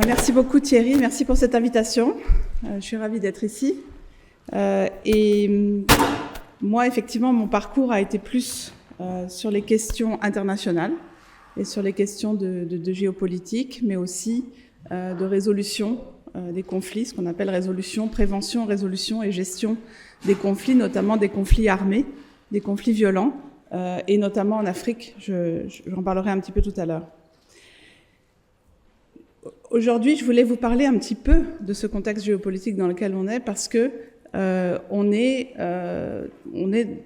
Merci beaucoup Thierry, merci pour cette invitation. Je suis ravie d'être ici. Et moi, effectivement, mon parcours a été plus sur les questions internationales et sur les questions de géopolitique, mais aussi de résolution des conflits, ce qu'on appelle résolution, prévention, résolution et gestion des conflits, notamment des conflits armés, des conflits violents, et notamment en Afrique. J'en parlerai un petit peu tout à l'heure. Aujourd'hui, je voulais vous parler un petit peu de ce contexte géopolitique dans lequel on est, parce que on est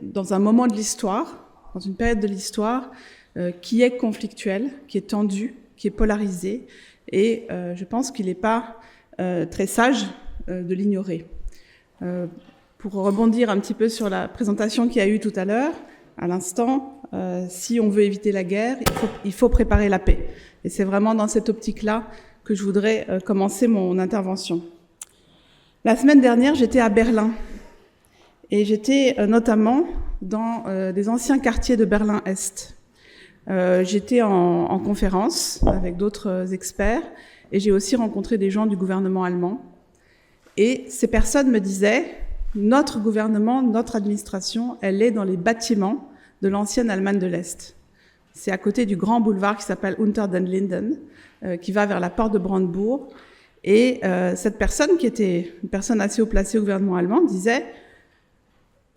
dans un moment de l'histoire, dans une période de l'histoire qui est conflictuelle, qui est tendue, qui est polarisée, et je pense qu'il n'est pas très sage de l'ignorer. Pour rebondir un petit peu sur la présentation qu'il y a eu tout à l'heure, à l'instant, si on veut éviter la guerre, il faut préparer la paix. Et c'est vraiment dans cette optique-là que je voudrais commencer mon intervention. La semaine dernière, j'étais à Berlin et j'étais notamment dans des anciens quartiers de Berlin-Est. J'étais en conférence avec d'autres experts et j'ai aussi rencontré des gens du gouvernement allemand. Et ces personnes me disaient, notre gouvernement, notre administration, elle est dans les bâtiments de l'ancienne Allemagne de l'Est. C'est à côté du grand boulevard qui s'appelle Unter den Linden, qui va vers la porte de Brandebourg. Et cette personne, qui était une personne assez haut placée au gouvernement allemand, disait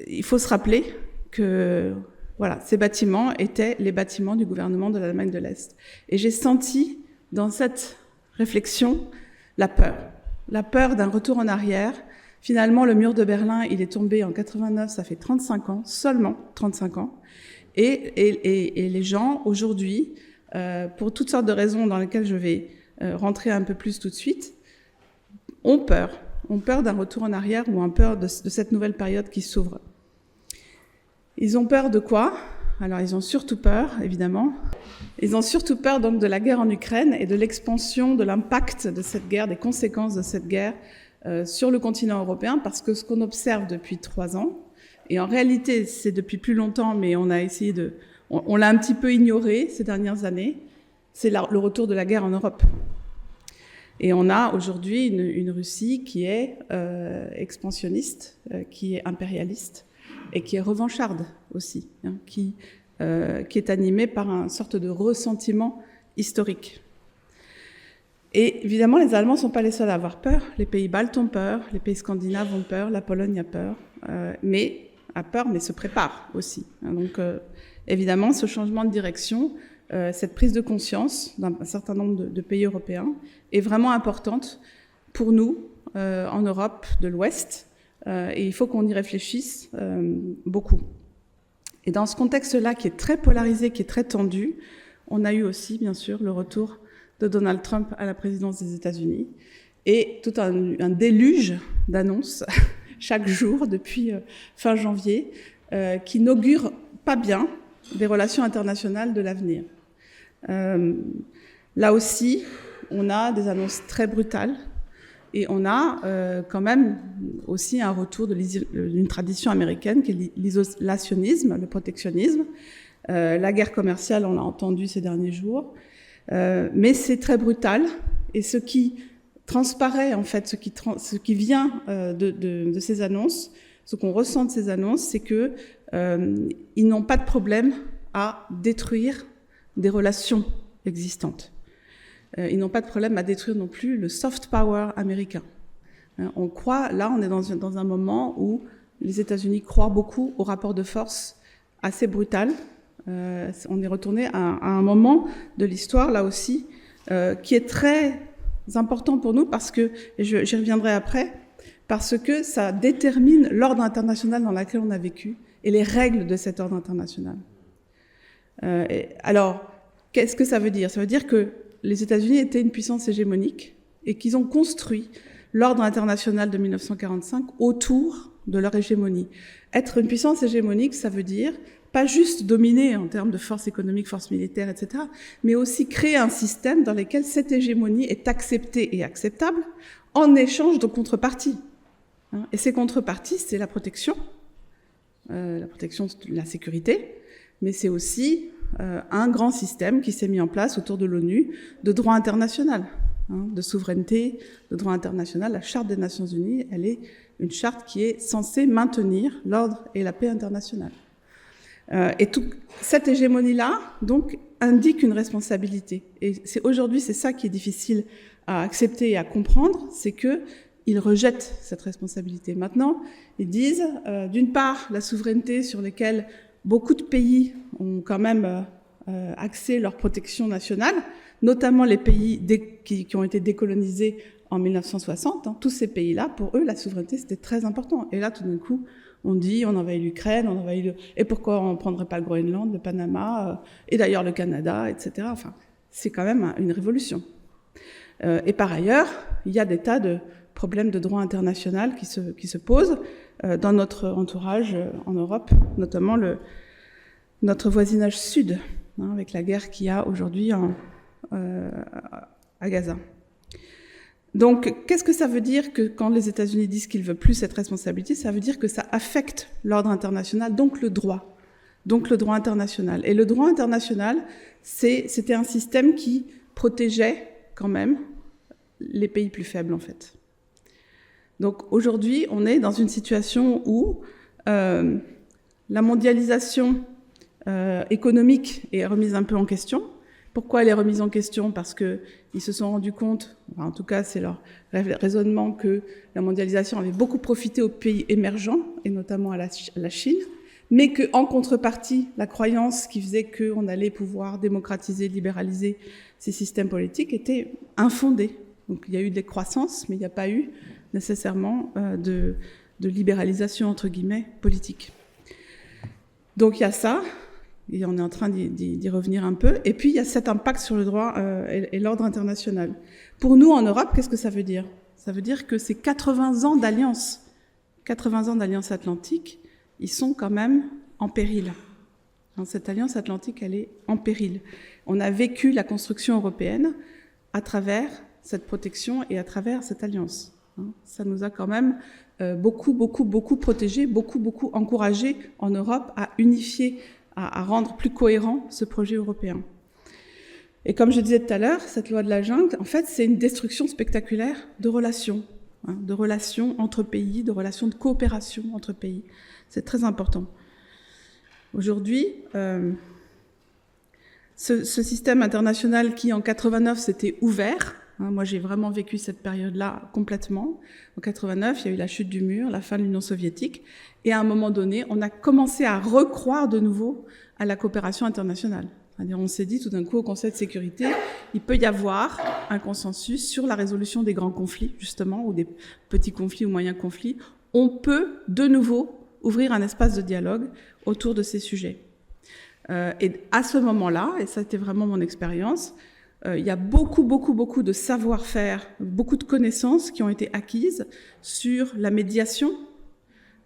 il faut se rappeler que voilà, ces bâtiments étaient les bâtiments du gouvernement de l'Allemagne de l'Est. Et j'ai senti dans cette réflexion la peur d'un retour en arrière. Finalement, le mur de Berlin, il est tombé en 89, ça fait 35 ans, seulement 35 ans. Et les gens, aujourd'hui, pour toutes sortes de raisons dans lesquelles je vais rentrer un peu plus tout de suite, ont peur d'un retour en arrière ou ont peur de cette nouvelle période qui s'ouvre. Ils ont peur de quoi ? Alors, ils ont surtout peur, évidemment. Ils ont surtout peur donc de la guerre en Ukraine et de l'expansion, de l'impact de cette guerre, des conséquences de cette guerre sur le continent européen, parce que ce qu'on observe depuis 3 ans, et en réalité c'est depuis plus longtemps, mais on a essayé on l'a un petit peu ignoré ces dernières années, c'est le retour de la guerre en Europe. Et on a aujourd'hui une Russie qui est expansionniste, qui est impérialiste et qui est revancharde aussi, hein, qui est animée par une sorte de ressentiment historique. Et évidemment, les Allemands ne sont pas les seuls à avoir peur. Les pays baltes ont peur, les pays scandinaves ont peur, la Pologne a peur, mais se prépare aussi. Donc, évidemment, ce changement de direction, cette prise de conscience d'un certain nombre de pays européens est vraiment importante pour nous, en Europe de l'Ouest, et il faut qu'on y réfléchisse beaucoup. Et dans ce contexte-là, qui est très polarisé, qui est très tendu, on a eu aussi, bien sûr, le retour de Donald Trump à la présidence des États-Unis et tout un déluge d'annonces chaque jour depuis fin janvier qui n'augure pas bien des relations internationales de l'avenir. Là aussi, on a des annonces très brutales et on a quand même aussi un retour d'une tradition américaine qui est l'isolationnisme, le protectionnisme. La guerre commerciale, on l'a entendu ces derniers jours. Mais c'est très brutal, et ce qui transparaît, en fait, ce qui vient de ces annonces, ce qu'on ressent de ces annonces, c'est que ils n'ont pas de problème à détruire des relations existantes. Ils n'ont pas de problème à détruire non plus le soft power américain. On est dans un moment où les États-Unis croient beaucoup au rapport de force assez brutal. On est retourné à un moment de l'histoire, là aussi, qui est très important pour nous, parce que, et j'y reviendrai après, parce que ça détermine l'ordre international dans lequel on a vécu et les règles de cet ordre international. Alors, qu'est-ce que ça veut dire ? Ça veut dire que les États-Unis étaient une puissance hégémonique et qu'ils ont construit l'ordre international de 1945 autour de leur hégémonie. Être une puissance hégémonique, ça veut dire pas juste dominer en termes de force économique, force militaire, etc., mais aussi créer un système dans lequel cette hégémonie est acceptée et acceptable en échange de contreparties. Et ces contreparties, c'est la protection de la sécurité, mais c'est aussi un grand système qui s'est mis en place autour de l'ONU de droit international. de souveraineté, de droit international. La Charte des Nations Unies, elle est une charte qui est censée maintenir l'ordre et la paix internationale. Et cette hégémonie-là, donc, indique une responsabilité. Et aujourd'hui, c'est ça qui est difficile à accepter et à comprendre, c'est qu'ils rejettent cette responsabilité. Maintenant, ils disent, d'une part, la souveraineté sur laquelle beaucoup de pays ont quand même axé leur protection nationale, notamment les pays qui ont été décolonisés en 1960. Tous ces pays-là, pour eux, la souveraineté, c'était très important. Et là, tout d'un coup, on dit, on envahit l'Ukraine, on envahit et pourquoi on ne prendrait pas le Groenland, le Panama, et d'ailleurs le Canada, etc. Enfin, c'est quand même une révolution. Et par ailleurs, il y a des tas de problèmes de droit international qui se posent dans notre entourage en Europe, notamment notre voisinage sud, avec la guerre qu'il y a aujourd'hui à Gaza. Donc, qu'est-ce que ça veut dire que quand les États-Unis disent qu'ils ne veulent plus cette responsabilité? Ça veut dire que ça affecte l'ordre international, donc le droit international. Et le droit international, c'était un système qui protégeait quand même les pays plus faibles, en fait. Donc, aujourd'hui, on est dans une situation où la mondialisation économique est remise un peu en question. Pourquoi elle est remise en question? Parce qu'ils se sont rendus compte, en tout cas c'est leur raisonnement, que la mondialisation avait beaucoup profité aux pays émergents, et notamment à la Chine, mais qu'en contrepartie, la croyance qui faisait qu'on allait pouvoir démocratiser, libéraliser ces systèmes politiques était infondée. Donc il y a eu des croissances, mais il n'y a pas eu nécessairement de libéralisation, entre guillemets, politique. Donc il y a ça. Et on est en train d'y revenir un peu. Et puis, il y a cet impact sur le droit et l'ordre international. Pour nous, en Europe, qu'est-ce que ça veut dire? Ça veut dire que ces 80 ans d'alliance atlantique, ils sont quand même en péril. Cette alliance atlantique, elle est en péril. On a vécu la construction européenne à travers cette protection et à travers cette alliance. Ça nous a quand même beaucoup protégés, beaucoup encouragés en Europe à unifier, à rendre plus cohérent ce projet européen. Et comme je disais tout à l'heure, cette loi de la jungle, en fait, c'est une destruction spectaculaire de relations entre pays, de relations de coopération entre pays. C'est très important. Aujourd'hui, ce système international qui, en 89, s'était ouvert, moi j'ai vraiment vécu cette période-là complètement. En 89, il y a eu la chute du mur, la fin de l'Union soviétique, et à un moment donné, on a commencé à recroire de nouveau à la coopération internationale. C'est-à-dire, on s'est dit tout d'un coup au Conseil de sécurité, il peut y avoir un consensus sur la résolution des grands conflits, justement, ou des petits conflits ou moyens conflits. On peut de nouveau ouvrir un espace de dialogue autour de ces sujets. Et à ce moment-là, et ça a été vraiment mon expérience, il y a beaucoup de savoir-faire, beaucoup de connaissances qui ont été acquises sur la médiation,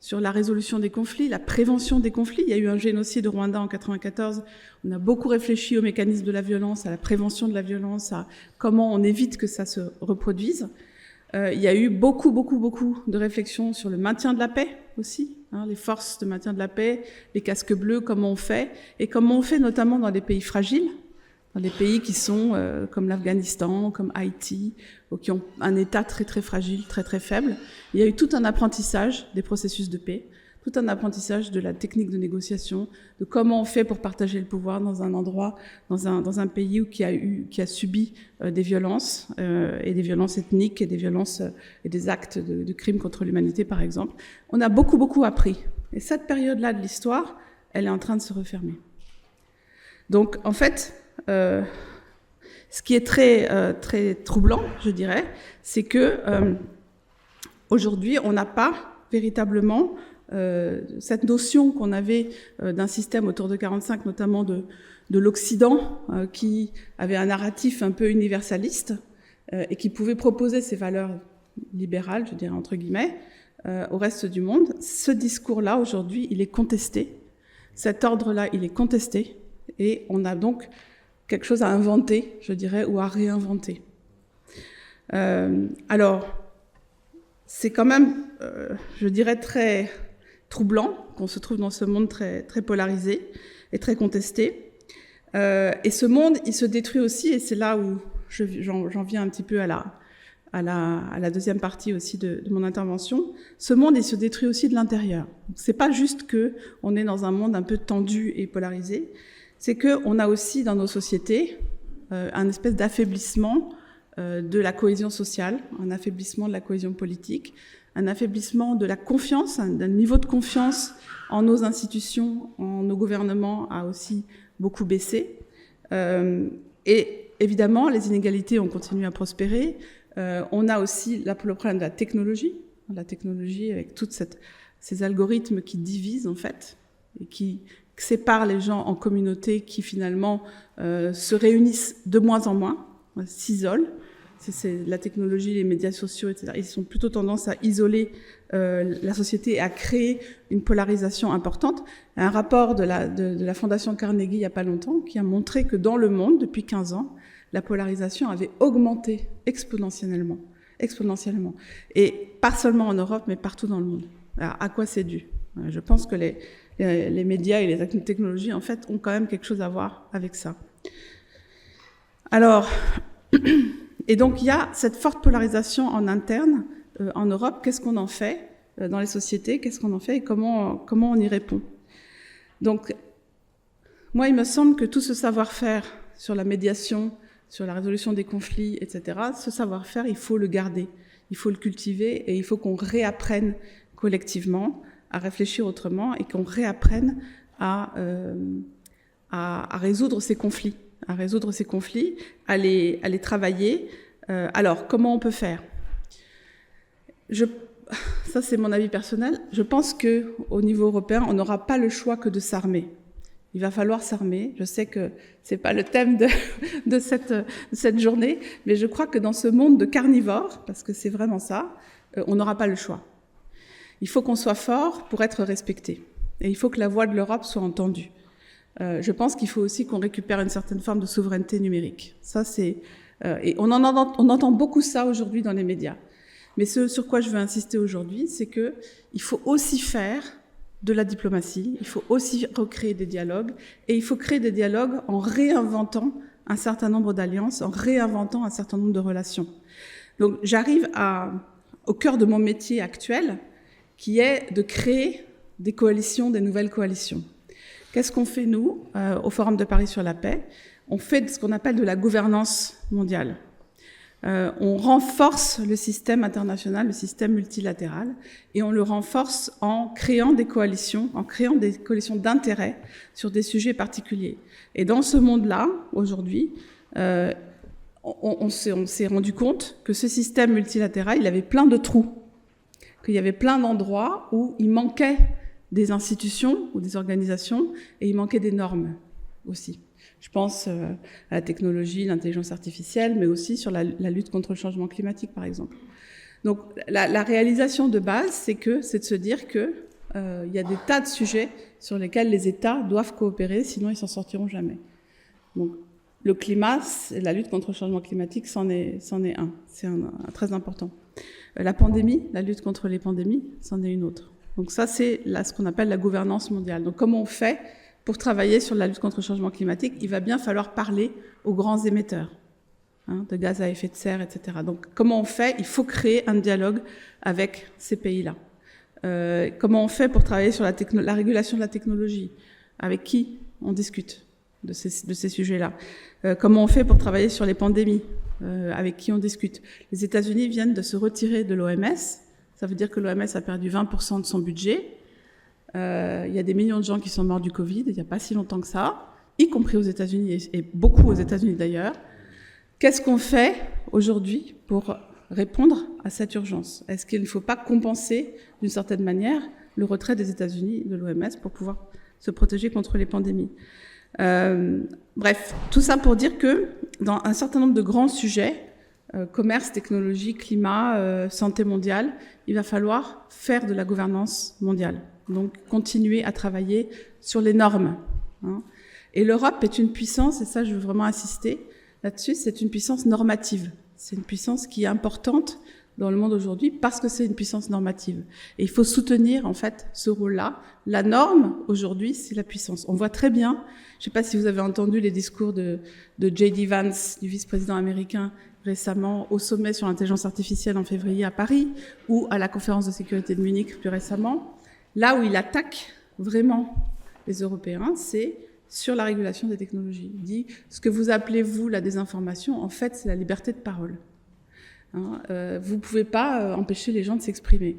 sur la résolution des conflits, la prévention des conflits. Il y a eu un génocide au Rwanda en 1994. On a beaucoup réfléchi aux mécanismes de la violence, à la prévention de la violence, à comment on évite que ça se reproduise. Il y a eu beaucoup de réflexions sur le maintien de la paix aussi, les forces de maintien de la paix, les casques bleus, comment on fait, et comment on fait notamment dans des pays fragiles, dans des pays qui sont comme l'Afghanistan, comme Haïti, ou qui ont un état très fragile, très faible. Il y a eu tout un apprentissage des processus de paix, tout un apprentissage de la technique de négociation, de comment on fait pour partager le pouvoir dans un endroit, dans un pays qui a subi des violences, et des violences ethniques, et des violences et des actes de crimes contre l'humanité, par exemple. On a beaucoup appris. Et cette période-là de l'histoire, elle est en train de se refermer. Donc, en fait, ce qui est très troublant, je dirais, c'est que aujourd'hui, on n'a pas véritablement cette notion qu'on avait d'un système autour de 45, notamment de l'Occident, qui avait un narratif un peu universaliste et qui pouvait proposer ses valeurs libérales, je dirais entre guillemets, au reste du monde. Ce discours-là, aujourd'hui, il est contesté. Cet ordre-là, il est contesté. Et on a donc quelque chose à inventer, je dirais, ou à réinventer. Alors, c'est quand même, je dirais, très troublant qu'on se trouve dans ce monde très polarisé et très contesté. Et ce monde, il se détruit aussi, et c'est là où j'en viens un petit peu à la deuxième partie aussi de mon intervention. Ce monde, il se détruit aussi de l'intérieur. C'est pas juste que on est dans un monde un peu tendu et polarisé, c'est que on a aussi dans nos sociétés un espèce d'affaiblissement de la cohésion sociale, un affaiblissement de la cohésion politique, un affaiblissement de la confiance, d'un niveau de confiance en nos institutions, en nos gouvernements a aussi beaucoup baissé. Et évidemment, les inégalités ont continué à prospérer. On a aussi le problème de la technologie avec toutes ces algorithmes qui divisent en fait, et qui séparent les gens en communautés qui finalement se réunissent de moins en moins, s'isolent. C'est la technologie, les médias sociaux, etc. Ils ont plutôt tendance à isoler la société et à créer une polarisation importante. Un rapport de la Fondation Carnegie il n'y a pas longtemps qui a montré que dans le monde, depuis 15 ans, la polarisation avait augmenté exponentiellement. Et pas seulement en Europe, mais partout dans le monde. Alors, à quoi c'est dû? Je pense que les médias et les technologies, en fait, ont quand même quelque chose à voir avec ça. Alors... Et donc, il y a cette forte polarisation en interne, en Europe. Qu'est-ce qu'on en fait dans les sociétés? Qu'est-ce qu'on en fait et comment on y répond? Donc, moi, il me semble que tout ce savoir-faire sur la médiation, sur la résolution des conflits, etc., ce savoir-faire, il faut le garder, il faut le cultiver et il faut qu'on réapprenne collectivement à réfléchir autrement et qu'on réapprenne à résoudre ces conflits. À les travailler. Alors, comment on peut faire? Ça, c'est mon avis personnel. Je pense que au niveau européen, on n'aura pas le choix que de s'armer. Il va falloir s'armer. Je sais que c'est pas le thème de cette journée, mais je crois que dans ce monde de carnivores, parce que c'est vraiment ça, on n'aura pas le choix. Il faut qu'on soit fort pour être respecté. Et il faut que la voix de l'Europe soit entendue. Je pense qu'il faut aussi qu'on récupère une certaine forme de souveraineté numérique. Ça, et on entend beaucoup ça aujourd'hui dans les médias. Mais ce sur quoi je veux insister aujourd'hui, c'est que il faut aussi faire de la diplomatie, il faut aussi recréer des dialogues, et il faut créer des dialogues en réinventant un certain nombre d'alliances, en réinventant un certain nombre de relations. Donc, j'arrive au cœur de mon métier actuel, qui est de créer des coalitions, des nouvelles coalitions. Qu'est-ce qu'on fait, nous, au Forum de Paris sur la paix? On fait ce qu'on appelle de la gouvernance mondiale. On renforce le système international, le système multilatéral, et on le renforce en créant des coalitions d'intérêt sur des sujets particuliers. Et dans ce monde-là, aujourd'hui, on s'est rendu compte que ce système multilatéral, il avait plein de trous, qu'il y avait plein d'endroits où il manquait des institutions ou des organisations, et il manquait des normes aussi. Je pense à la technologie, l'intelligence artificielle, mais aussi sur la lutte contre le changement climatique, par exemple. Donc, la réalisation de base, c'est de se dire que il y a des tas de sujets sur lesquels les États doivent coopérer, sinon ils s'en sortiront jamais. Donc, le climat, la lutte contre le changement climatique, c'en est un. C'est un très important. La pandémie, la lutte contre les pandémies, c'en est une autre. Donc ça, c'est ce qu'on appelle la gouvernance mondiale. Donc comment on fait pour travailler sur la lutte contre le changement climatique? Il va bien falloir parler aux grands émetteurs de gaz à effet de serre, etc. Donc comment on fait? Il faut créer un dialogue avec ces pays-là. Comment on fait pour travailler sur la régulation de la technologie? Avec qui on discute de ces sujets-là? Comment on fait pour travailler sur les pandémies? Avec qui on discute? Les États-Unis viennent de se retirer de l'OMS. Ça veut dire que l'OMS a perdu 20% de son budget. Il y a des millions de gens qui sont morts du Covid, il n'y a pas si longtemps que ça, y compris aux États-Unis, et beaucoup aux États-Unis d'ailleurs. Qu'est-ce qu'on fait aujourd'hui pour répondre à cette urgence? Est-ce qu'il ne faut pas compenser, d'une certaine manière, le retrait des États-Unis de l'OMS pour pouvoir se protéger contre les pandémies? Bref, tout ça pour dire que dans un certain nombre de grands sujets, commerce, technologie, climat, santé mondiale, il va falloir faire de la gouvernance mondiale. Donc, continuer à travailler sur les normes. Et l'Europe est une puissance, et ça, je veux vraiment insister là-dessus, c'est une puissance normative. C'est une puissance qui est importante dans le monde aujourd'hui parce que c'est une puissance normative. Et il faut soutenir, en fait, ce rôle-là. La norme, aujourd'hui, c'est la puissance. On voit très bien, je ne sais pas si vous avez entendu les discours de J.D. Vance, du vice-président américain, récemment, au sommet sur l'intelligence artificielle en février à Paris, ou à la conférence de sécurité de Munich plus récemment. Là où il attaque vraiment les Européens, c'est sur la régulation des technologies. Il dit, ce que vous appelez, vous, la désinformation, en fait, c'est la liberté de parole. Hein, vous ne pouvez pas empêcher les gens de s'exprimer.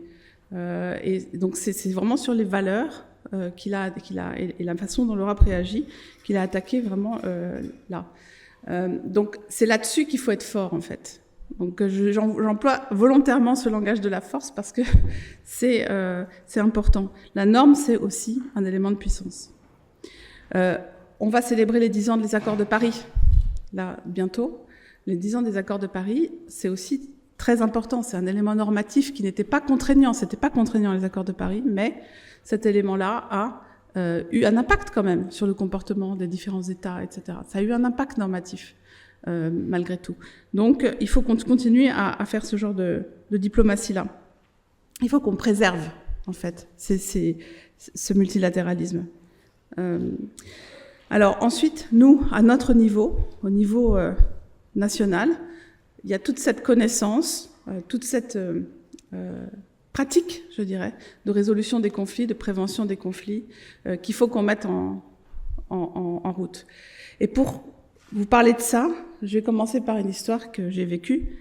Et donc, c'est vraiment sur les valeurs et la façon dont l'Europe réagit qu'il a attaqué vraiment là. Donc, c'est là-dessus qu'il faut être fort, en fait. Donc, j'emploie volontairement ce langage de la force parce que c'est important. La norme, c'est aussi un élément de puissance. On va célébrer les 10 ans des accords de Paris, là, bientôt. Les 10 ans des accords de Paris, c'est aussi très important. C'est un élément normatif qui n'était pas contraignant. C'était pas contraignant, les accords de Paris, mais cet élément-là a eu un impact quand même sur le comportement des différents États, etc. Ça a eu un impact normatif, malgré tout. Donc, il faut qu'on continue à faire ce genre de diplomatie-là. Il faut qu'on préserve, en fait, ce multilatéralisme. Alors ensuite, nous, à notre niveau, au niveau national, il y a toute cette connaissance, toute cette pratique, je dirais, de résolution des conflits, de prévention des conflits, qu'il faut qu'on mette en route. Et pour vous parler de ça, je vais commencer par une histoire que j'ai vécue,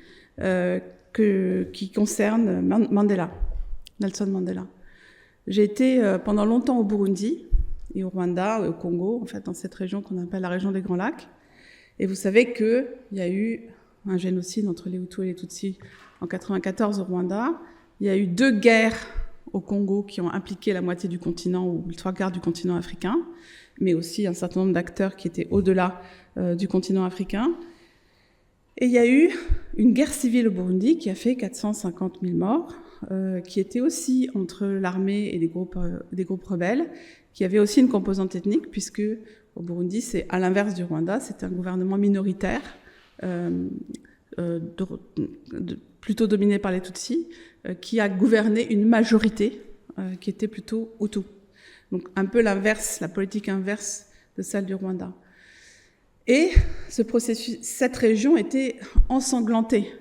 qui concerne Mandela, Nelson Mandela. J'ai été pendant longtemps au Burundi, et au Rwanda, et au Congo, en fait, dans cette région qu'on appelle la région des Grands Lacs. Et vous savez qu'il y a eu un génocide entre les Hutus et les Tutsis en 1994 au Rwanda. Il y a eu 2 guerres au Congo qui ont impliqué la moitié du continent, ou les 3/4 du continent africain, mais aussi un certain nombre d'acteurs qui étaient au-delà du continent africain. Et il y a eu une guerre civile au Burundi qui a fait 450 000 morts, qui était aussi entre l'armée et des groupes rebelles, qui avait aussi une composante ethnique, puisque au Burundi, c'est à l'inverse du Rwanda, c'est un gouvernement minoritaire, plutôt dominé par les Tutsis, qui a gouverné une majorité qui était plutôt Hutu. Donc un peu l'inverse, la politique inverse de celle du Rwanda. Et ce processus, cette région était ensanglantée.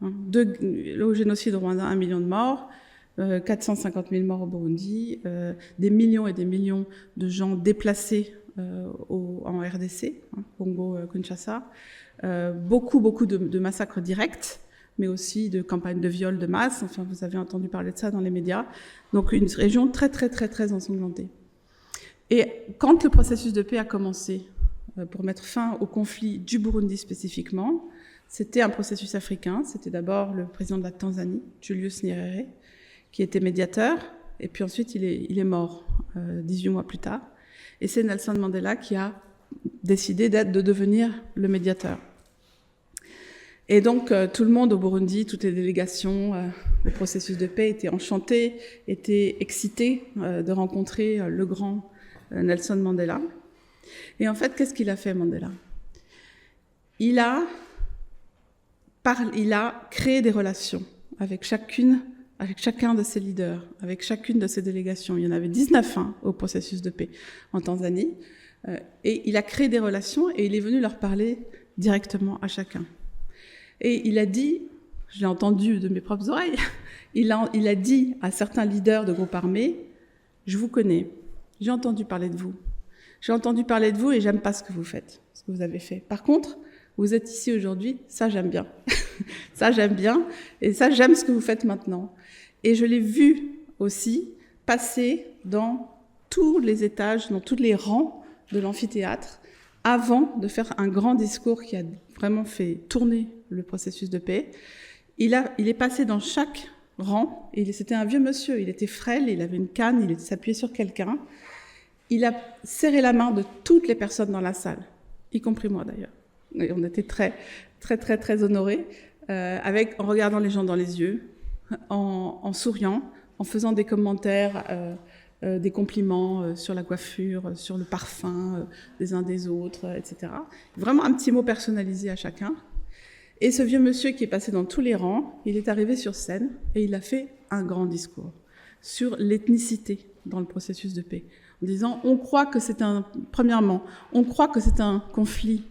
Le génocide au Rwanda, 1 million de morts, 450 000 morts au Burundi, des millions et des millions de gens déplacés en RDC, Congo-Kinshasa, beaucoup de massacres directs, mais aussi de campagnes de viol de masse. Enfin, vous avez entendu parler de ça dans les médias. Donc, une région très, très, très, très ensanglantée. Et quand le processus de paix a commencé, pour mettre fin au conflit du Burundi spécifiquement, c'était un processus africain. C'était d'abord le président de la Tanzanie, Julius Nyerere, qui était médiateur, et puis ensuite il est mort 18 mois plus tard. Et c'est Nelson Mandela qui a décidé de devenir le médiateur. Et donc tout le monde au Burundi, toutes les délégations, le processus de paix était enchanté, était excité de rencontrer le grand Nelson Mandela. Et en fait, qu'est-ce qu'il a fait, Mandela ? Il a créé des relations avec chacun de ses leaders, avec chacune de ses délégations. Il y en avait 19 au processus de paix en Tanzanie. Et il a créé des relations et il est venu leur parler directement à chacun. Et il a dit, je l'ai entendu de mes propres oreilles, il a dit à certains leaders de groupes armés, « Je vous connais, j'ai entendu parler de vous. J'ai entendu parler de vous et j'aime pas ce que vous faites, ce que vous avez fait. Par contre, vous êtes ici aujourd'hui, ça j'aime bien. Ça j'aime bien et ça j'aime ce que vous faites maintenant. » Et je l'ai vu aussi passer dans tous les étages, dans tous les rangs de l'amphithéâtre, avant de faire un grand discours qui a vraiment fait tourner le processus de paix. Il est passé dans chaque rang, et c'était un vieux monsieur, il était frêle, il avait une canne, il s'appuyait sur quelqu'un. Il a serré la main de toutes les personnes dans la salle, y compris moi d'ailleurs. Et on était très, très, très, très honorés, en regardant les gens dans les yeux, en souriant, en faisant des commentaires, des compliments sur la coiffure, sur le parfum des uns des autres, etc. Vraiment un petit mot personnalisé à chacun. Et ce vieux monsieur qui est passé dans tous les rangs, il est arrivé sur scène et il a fait un grand discours sur l'ethnicité dans le processus de paix, en disant on croit que c'est premièrement, on croit que c'est un conflit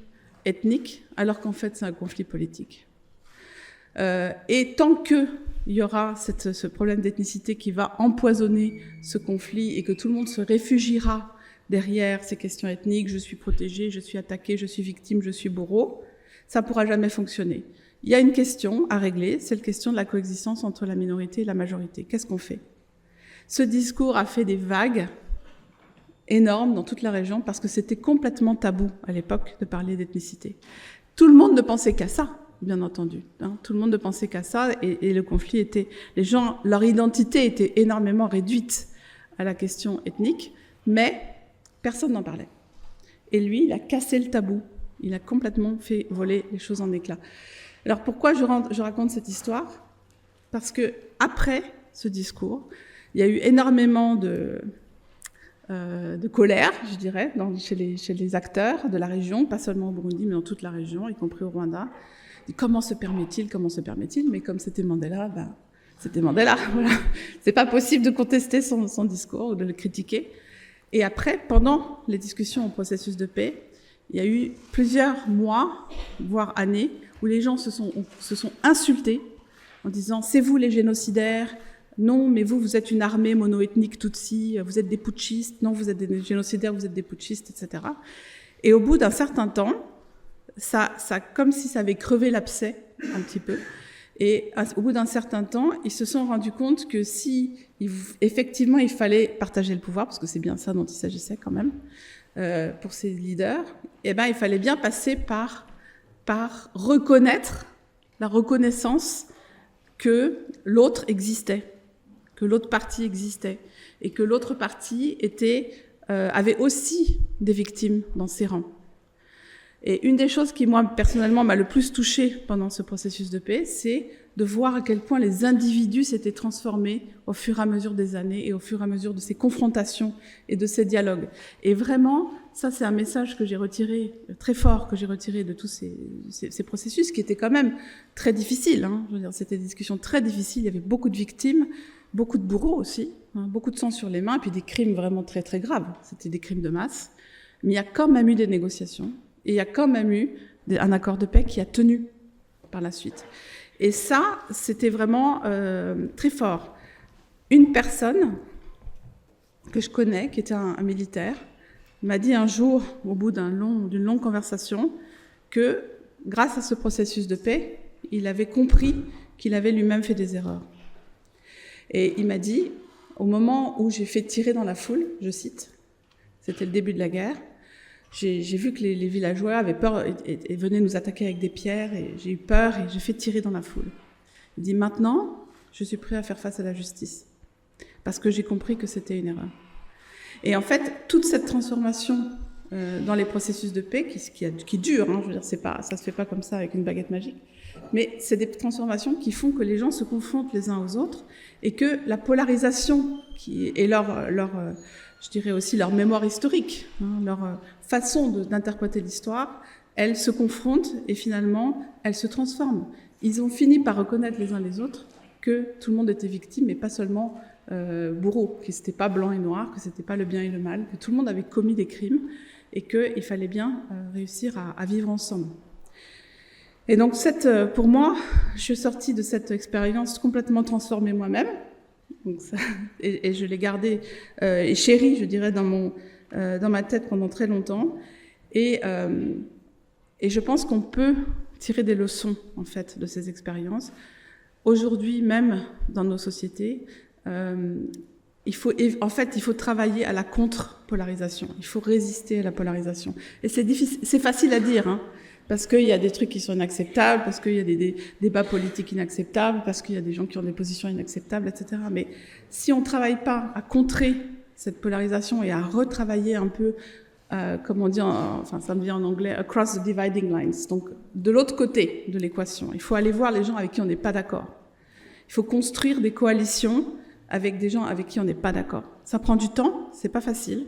ethnique, alors qu'en fait c'est un conflit politique. Et tant qu'il y aura ce problème d'ethnicité qui va empoisonner ce conflit et que tout le monde se réfugiera derrière ces questions ethniques, je suis protégé, je suis attaqué, je suis victime, je suis bourreau, ça ne pourra jamais fonctionner. Il y a une question à régler, c'est la question de la coexistence entre la minorité et la majorité. Qu'est-ce qu'on fait ? Ce discours a fait des vagues énormes dans toute la région parce que c'était complètement tabou à l'époque de parler d'ethnicité. Tout le monde ne pensait qu'à ça, bien entendu. Tout le monde ne pensait qu'à ça et le conflit était... Les gens, leur identité était énormément réduite à la question ethnique, mais personne n'en parlait. Et lui, il a cassé le tabou. Il a complètement fait voler les choses en éclats. Alors pourquoi je raconte cette histoire ? Parce que après ce discours, il y a eu énormément de colère, je dirais, chez les acteurs de la région, pas seulement au Burundi, mais dans toute la région, y compris au Rwanda. Comment se permet-il ? Mais comme c'était Mandela, c'était Mandela. Voilà. C'est pas possible de contester son discours ou de le critiquer. Et après, pendant les discussions au processus de paix, il y a eu plusieurs mois, voire années, où les gens se sont insultés en disant « c'est vous les génocidaires », non, mais vous êtes une armée monoethnique Tutsi, vous êtes des putschistes, non, vous êtes des génocidaires, vous êtes des putschistes, etc. Et au bout d'un certain temps, ça comme si ça avait crevé l'abcès, un petit peu. Et au bout d'un certain temps, ils se sont rendus compte que effectivement, il fallait partager le pouvoir, parce que c'est bien ça dont il s'agissait quand même, pour ces leaders, il fallait bien passer par reconnaître la reconnaissance que l'autre existait, que l'autre partie existait, et que l'autre partie avait aussi des victimes dans ses rangs. Et une des choses qui, moi, personnellement, m'a le plus touchée pendant ce processus de paix, c'est de voir à quel point les individus s'étaient transformés au fur et à mesure des années et au fur et à mesure de ces confrontations et de ces dialogues. Et vraiment, ça, c'est un message que j'ai retiré, très fort, que j'ai retiré de tous ces processus qui étaient quand même très difficiles. Je veux dire, c'était des discussions très difficiles, il y avait beaucoup de victimes, beaucoup de bourreaux aussi, beaucoup de sang sur les mains, et puis des crimes vraiment très, très graves. C'était des crimes de masse. Mais il y a quand même eu des négociations. Et il y a quand même eu un accord de paix qui a tenu par la suite. Et ça, c'était vraiment très fort. Une personne que je connais, qui était un militaire, m'a dit un jour, au bout d'une longue conversation, que grâce à ce processus de paix, il avait compris qu'il avait lui-même fait des erreurs. Et il m'a dit, au moment où j'ai fait tirer dans la foule, je cite, c'était le début de la guerre, j'ai vu que les villageois avaient peur et venaient nous attaquer avec des pierres, et j'ai eu peur et j'ai fait tirer dans la foule. Il dit, maintenant, je suis prêt à faire face à la justice, parce que j'ai compris que c'était une erreur. Et en fait, toute cette transformation dans les processus de paix, qui dure, je veux dire, ça se fait pas comme ça avec une baguette magique, mais c'est des transformations qui font que les gens se confrontent les uns aux autres, et que la polarisation, qui est je dirais aussi leur mémoire historique, leur façon d'interpréter l'histoire, elles se confrontent et finalement, elles se transforment. Ils ont fini par reconnaître les uns les autres que tout le monde était victime, mais pas seulement bourreau, que c'était pas blanc et noir, que c'était pas le bien et le mal, que tout le monde avait commis des crimes et qu'il fallait bien réussir à vivre ensemble. Et donc, pour moi, je suis sortie de cette expérience complètement transformée moi-même. Donc et je l'ai gardé et chéri, je dirais, dans ma tête pendant très longtemps. Et je pense qu'on peut tirer des leçons, en fait, de ces expériences. Aujourd'hui, même dans nos sociétés, il faut travailler à la contre-polarisation. Il faut résister à la polarisation. Et c'est facile à dire, parce qu'il y a des trucs qui sont inacceptables, parce qu'il y a des débats politiques inacceptables, parce qu'il y a des gens qui ont des positions inacceptables, etc. Mais si on ne travaille pas à contrer cette polarisation et à retravailler un peu, comme on dit, ça me vient en anglais, across the dividing lines, donc de l'autre côté de l'équation. Il faut aller voir les gens avec qui on n'est pas d'accord. Il faut construire des coalitions avec des gens avec qui on n'est pas d'accord. Ça prend du temps, c'est pas facile.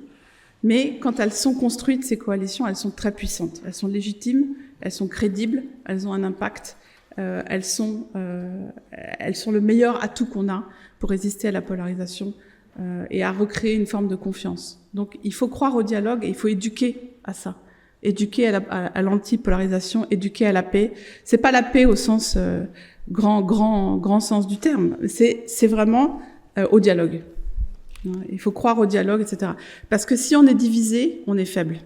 Mais quand elles sont construites, ces coalitions, elles sont très puissantes. Elles sont légitimes, elles sont crédibles, elles ont un impact. elles sont le meilleur atout qu'on a pour résister à la polarisation et à recréer une forme de confiance. Donc il faut croire au dialogue et il faut éduquer à ça. Éduquer à l'anti-polarisation, éduquer à la paix. C'est pas la paix au sens grand sens du terme. C'est vraiment au dialogue. Il faut croire au dialogue, etc. Parce que si on est divisé, on est faible.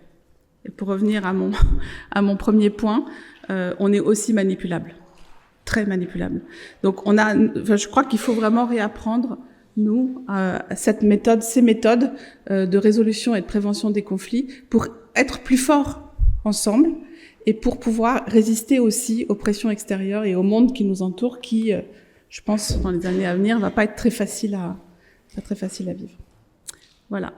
Et pour revenir à mon premier point, on est aussi manipulable, très manipulable. Donc je crois qu'il faut vraiment réapprendre nous ces méthodes de résolution et de prévention des conflits pour être plus forts ensemble et pour pouvoir résister aussi aux pressions extérieures et au monde qui nous entoure, qui, je pense, dans les années à venir, va pas être très facile à vivre. Voilà.